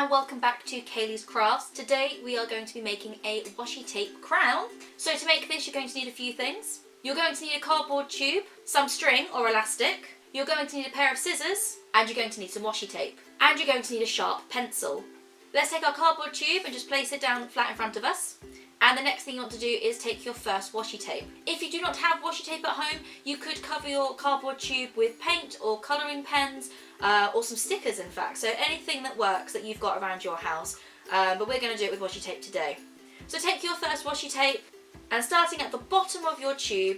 and welcome back to Kayleigh's Crafts. Today we are going to be making a washi tape crown. So to make this you're going to need a few things. You're going to need a cardboard tube, some string or elastic, you're going to need a pair of scissors, and you're going to need some washi tape. And you're going to need a sharp pencil. Let's take our cardboard tube and just place it down flat in front of us. And the next thing you want to do is take your first washi tape. If you do not have washi tape at home, you could cover your cardboard tube with paint or colouring pens, or some stickers in fact. So anything that works that you've got around your house. But we're going to do it with washi tape today. So take your first washi tape and starting at the bottom of your tube,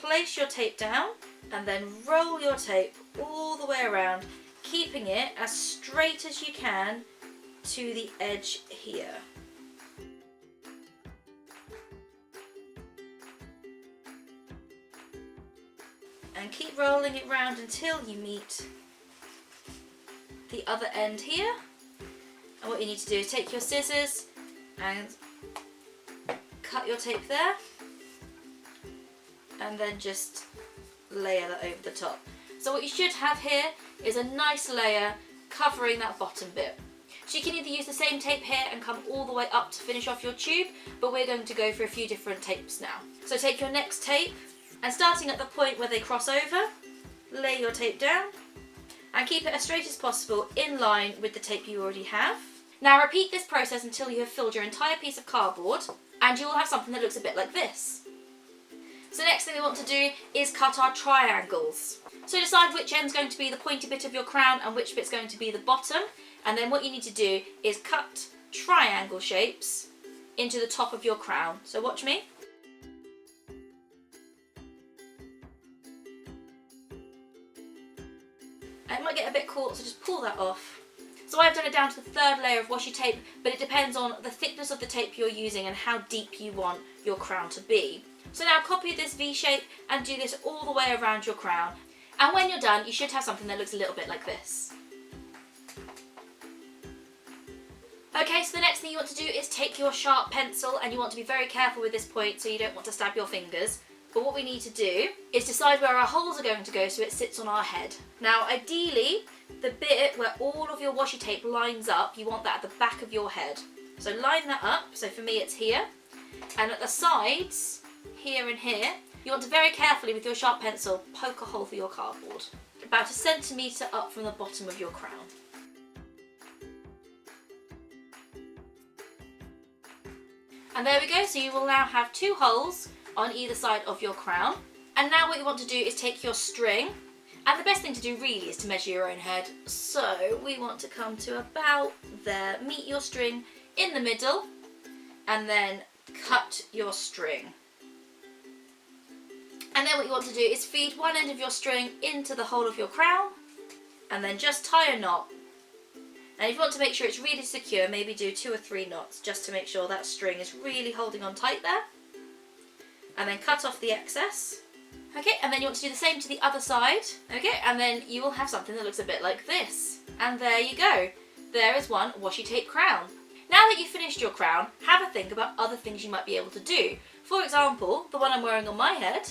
place your tape down and then roll your tape all the way around, keeping it as straight as you can to the edge here. And keep rolling it round until you meet the other end here. And what you need to do is take your scissors and cut your tape there, and then just layer that over the top. So what you should have here is a nice layer covering that bottom bit. So you can either use the same tape here and come all the way up to finish off your tube, but we're going to go for a few different tapes now. So take your next tape and starting at the point where they cross over, lay your tape down and keep it as straight as possible in line with the tape you already have. Now repeat this process until you have filled your entire piece of cardboard and you will have something that looks a bit like this. So next thing we want to do is cut our triangles. So decide which end's going to be the pointy bit of your crown and which bit's going to be the bottom, and then what you need to do is cut triangle shapes into the top of your crown. So watch me. It might get a bit caught, so just pull that off. So I've done it down to the third layer of washi tape, but it depends on the thickness of the tape you're using and how deep you want your crown to be. So now copy this V shape and do this all the way around your crown. And when you're done, you should have something that looks a little bit like this. Okay, so the next thing you want to do is take your sharp pencil, and you want to be very careful with this point so you don't want to stab your fingers. But what we need to do is decide where our holes are going to go so it sits on our head. Now ideally, the bit where all of your washi tape lines up, you want that at the back of your head. So line that up, so for me it's here. And at the sides, here and here, you want to very carefully with your sharp pencil poke a hole for your cardboard. About 1 centimetre up from the bottom of your crown. And there we go, so you will now have 2 holes on either side of your crown. And now what you want to do is take your string, and the best thing to do really is to measure your own head. So we want to come to about there, meet your string in the middle, and then cut your string. And then what you want to do is feed one end of your string into the hole of your crown, and then just tie a knot. And if you want to make sure it's really secure, maybe do 2 or 3 knots just to make sure that string is really holding on tight there. And then cut off the excess. Okay, and then you want to do the same to the other side. Okay, and then you will have something that looks a bit like this. And there you go. There is one washi tape crown. Now that you've finished your crown, have a think about other things you might be able to do. For example, the one I'm wearing on my head.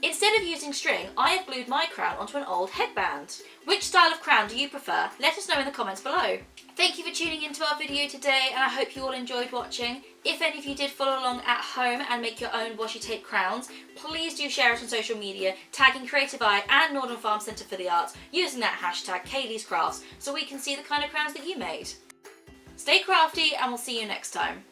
Instead of using string, I have glued my crown onto an old headband. Which style of crown do you prefer? Let us know in the comments below. Thank you for tuning into our video today, and I hope you all enjoyed watching. If any of you did follow along at home and make your own washi tape crowns, please do share it on social media, tagging Creative Eye and Norden Farm Centre for the Arts using that hashtag Kayleigh's Crafts so we can see the kind of crowns that you made. Stay crafty and we'll see you next time.